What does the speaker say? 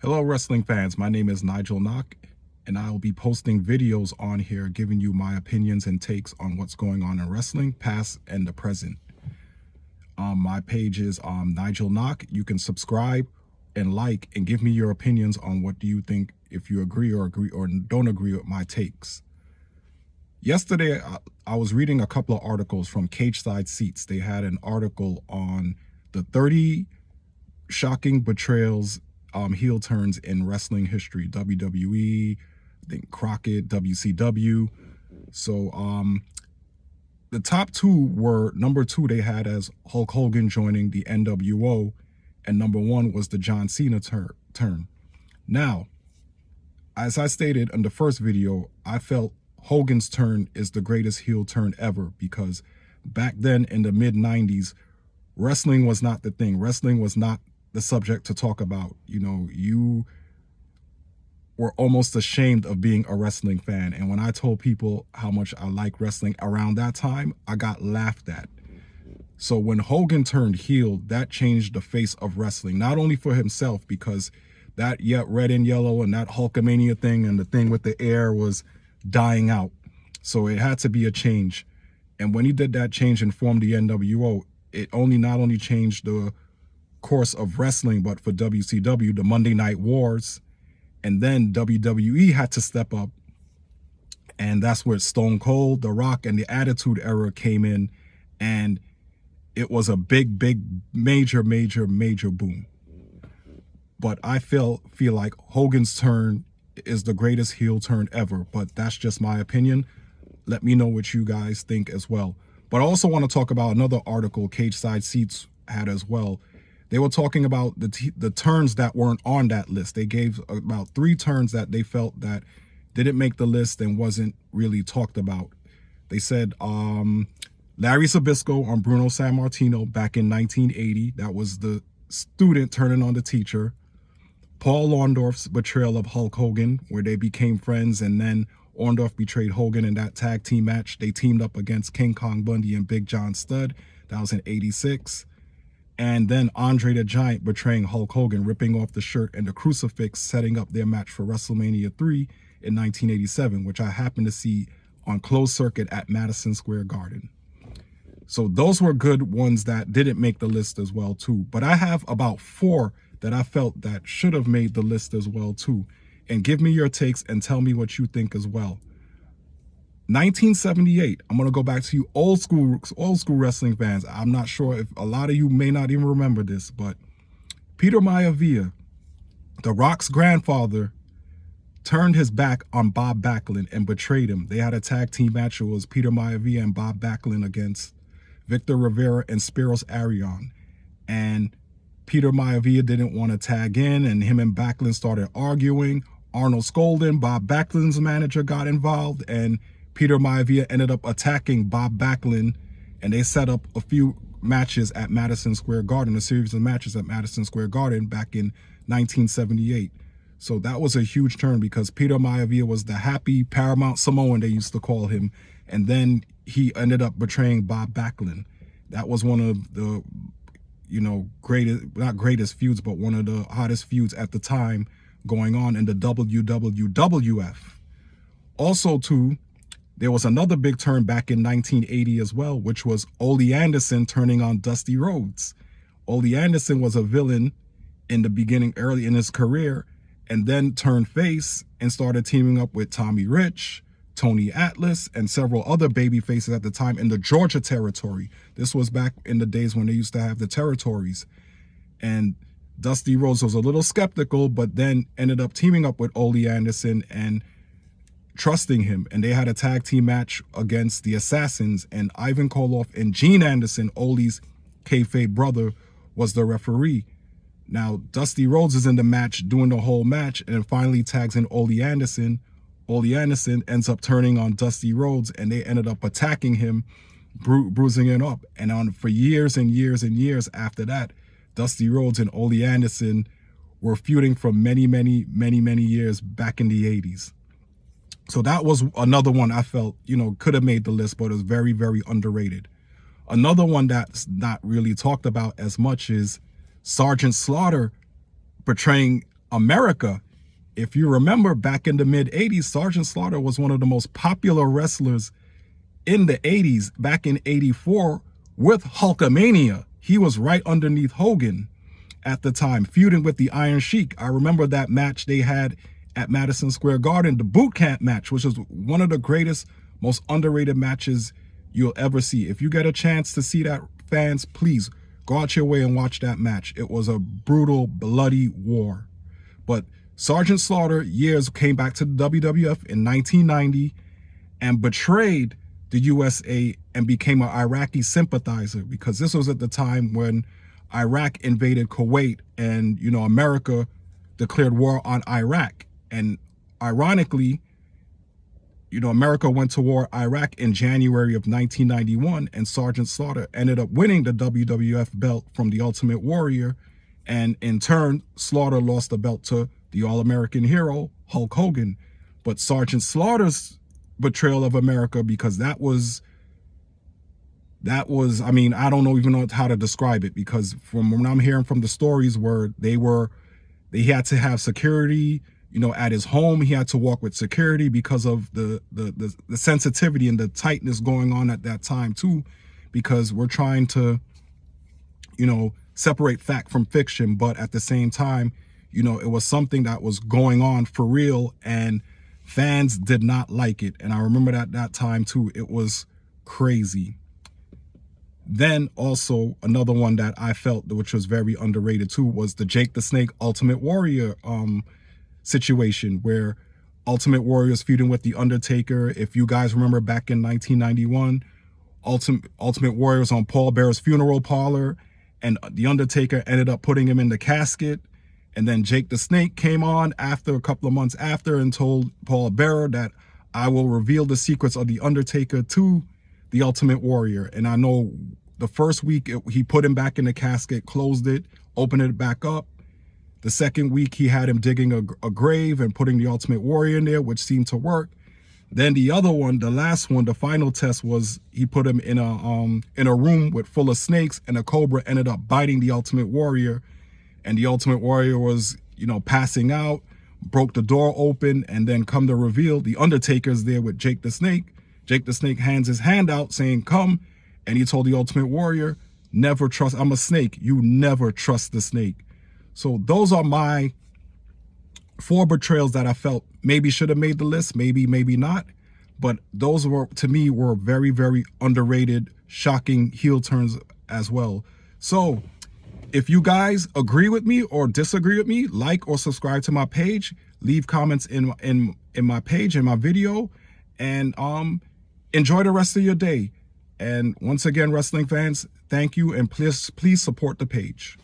Hello, wrestling fans. My name is Nigel Knock, and I will be posting videos on here giving you my opinions and takes on what's going on in wrestling, past and the present. My page is Nigel Knock. You can subscribe and like and give me your opinions on what do you think, if you agree or don't agree with my takes. Yesterday, I was reading a couple of articles from Cage Side Seats. They had an article on the 30 shocking betrayals, heel turns in wrestling history, WWE, I think Crockett, WCW. So the top two were, number two they had as Hulk Hogan joining the NWO, and number one was the John Cena turn. Now, as I stated in the first video, I felt Hogan's turn is the greatest heel turn ever, because back then in the mid-90s, wrestling was not the thing. Wrestling was not the subject to talk about. You know, you were almost ashamed of being a wrestling fan. And when I told people how much I like wrestling around that time, I got laughed at. So when Hogan turned heel, that changed the face of wrestling, not only for himself, because that red and yellow and that Hulkamania thing and the thing with the air was dying out. So it had to be a change. And when he did that change and formed the NWO, it not only changed the course of wrestling, but for WCW, the Monday Night Wars, and then WWE had to step up, and that's where Stone Cold, The Rock, and the Attitude Era came in, and it was a big, major boom. But I feel like Hogan's turn is the greatest heel turn ever, but that's just my opinion. Let me know what you guys think as well. But I also want to talk about another article Cage Side Seats had as well. They were talking about the turns that weren't on that list. They gave about 3 turns that they felt that didn't make the list and wasn't really talked about. They said Larry Zbyszko on Bruno Sammartino back in 1980. That was the student turning on the teacher. Paul Orndorff's betrayal of Hulk Hogan, where they became friends, and then Orndorff betrayed Hogan in that tag team match. They teamed up against King Kong Bundy and Big John Studd. That was in '86. And then Andre the Giant betraying Hulk Hogan, ripping off the shirt and the crucifix, setting up their match for WrestleMania 3 in 1987, which I happened to see on closed circuit at Madison Square Garden. So those were good ones that didn't make the list as well too. But I have about 4 that I felt that should have made the list as well too. And give me your takes and tell me what you think as well. 1978, I'm going to go back to you old school wrestling fans. I'm not sure if a lot of you may not even remember this, but Peter Maivia, The Rock's grandfather, turned his back on Bob Backlund and betrayed him. They had a tag team match. It was Peter Maivia and Bob Backlund against Victor Rivera and Spiros Arion. And Peter Maivia didn't want to tag in, and him and Backlund started arguing. Arnold Skolden, Bob Backlund's manager, got involved, and Peter Maivia ended up attacking Bob Backlund, and they set up a few matches at Madison Square Garden, a series of matches at Madison Square Garden back in 1978. So that was a huge turn, because Peter Maivia was the happy Paramount Samoan, they used to call him, and then he ended up betraying Bob Backlund. That was one of the, not greatest feuds, but one of the hottest feuds at the time going on in the WWF. Also, too, there was another big turn back in 1980 as well, which was Ole Anderson turning on Dusty Rhodes. Ole Anderson was a villain in the beginning, early in his career, and then turned face and started teaming up with Tommy Rich, Tony Atlas, and several other baby faces at the time in the Georgia territory. This was back in the days when they used to have the territories. And Dusty Rhodes was a little skeptical, but then ended up teaming up with Ole Anderson and trusting him. And they had a tag team match against the Assassins, and Ivan Koloff and Gene Anderson, Ole's kayfabe brother, was the referee. Now, Dusty Rhodes is in the match, doing the whole match, and finally tags in Ole Anderson. Ole Anderson ends up turning on Dusty Rhodes, and they ended up attacking him, bruising him up. And for years and years after that, Dusty Rhodes and Ole Anderson were feuding for many years back in the 80s. So that was another one I felt, could have made the list, but it was very underrated. Another one that's not really talked about as much is Sergeant Slaughter betraying America, if you remember back in the mid 80s, Sergeant Slaughter was one of the most popular wrestlers in the 80s. Back in 84 with Hulkamania, he was right underneath Hogan at the time, feuding with the Iron Sheik. I remember that match they had at Madison Square Garden, the boot camp match, which is one of the greatest, most underrated matches you'll ever see. If you get a chance to see that, fans, please go out your way and watch that match. It was a brutal, bloody war. But Sergeant Slaughter came back to the WWF in 1990 and betrayed the USA and became an Iraqi sympathizer, because this was at the time when Iraq invaded Kuwait and, you know, America declared war on Iraq. And ironically, you know, America went to war Iraq in January of 1991, and Sergeant Slaughter ended up winning the WWF belt from the Ultimate Warrior. And in turn, Slaughter lost the belt to the All-American hero, Hulk Hogan. But Sergeant Slaughter's betrayal of America, because that was, I mean, I don't even know how to describe it, because from when I'm hearing from the stories where they had to have security, you know, at his home, he had to walk with security because of the sensitivity and the tightness going on at that time too, because we're trying to, you know, separate fact from fiction. But at the same time, you know, it was something that was going on for real, and fans did not like it. And I remember that time too, it was crazy. Then also another one that I felt, which was very underrated too, was the Jake the Snake Ultimate Warrior situation, where Ultimate Warrior is feuding with The Undertaker. If you guys remember back in 1991, Ultimate Warrior was on Paul Bearer's funeral parlor, and The Undertaker ended up putting him in the casket. And then Jake the Snake came on after a couple of months after and told Paul Bearer that I will reveal the secrets of The Undertaker to the Ultimate Warrior. And I know the first week he put him back in the casket, closed it, opened it back up. The second week he had him digging a grave and putting the Ultimate Warrior in there, which seemed to work. Then the other one, the last one, the final test was he put him in a room full of snakes, and a cobra ended up biting the Ultimate Warrior. And the Ultimate Warrior was, you know, passing out, broke the door open, and then come to reveal, the Undertaker's there with Jake the Snake. Jake the Snake hands his hand out saying, come. And he told the Ultimate Warrior, never trust, I'm a snake. You never trust the snake. So those are my 4 betrayals that I felt maybe should have made the list, maybe not. But those were, to me, were very, very underrated, shocking heel turns as well. So if you guys agree with me or disagree with me, like or subscribe to my page, leave comments in my page, in my video, and enjoy the rest of your day. And once again, wrestling fans, thank you, and please support the page.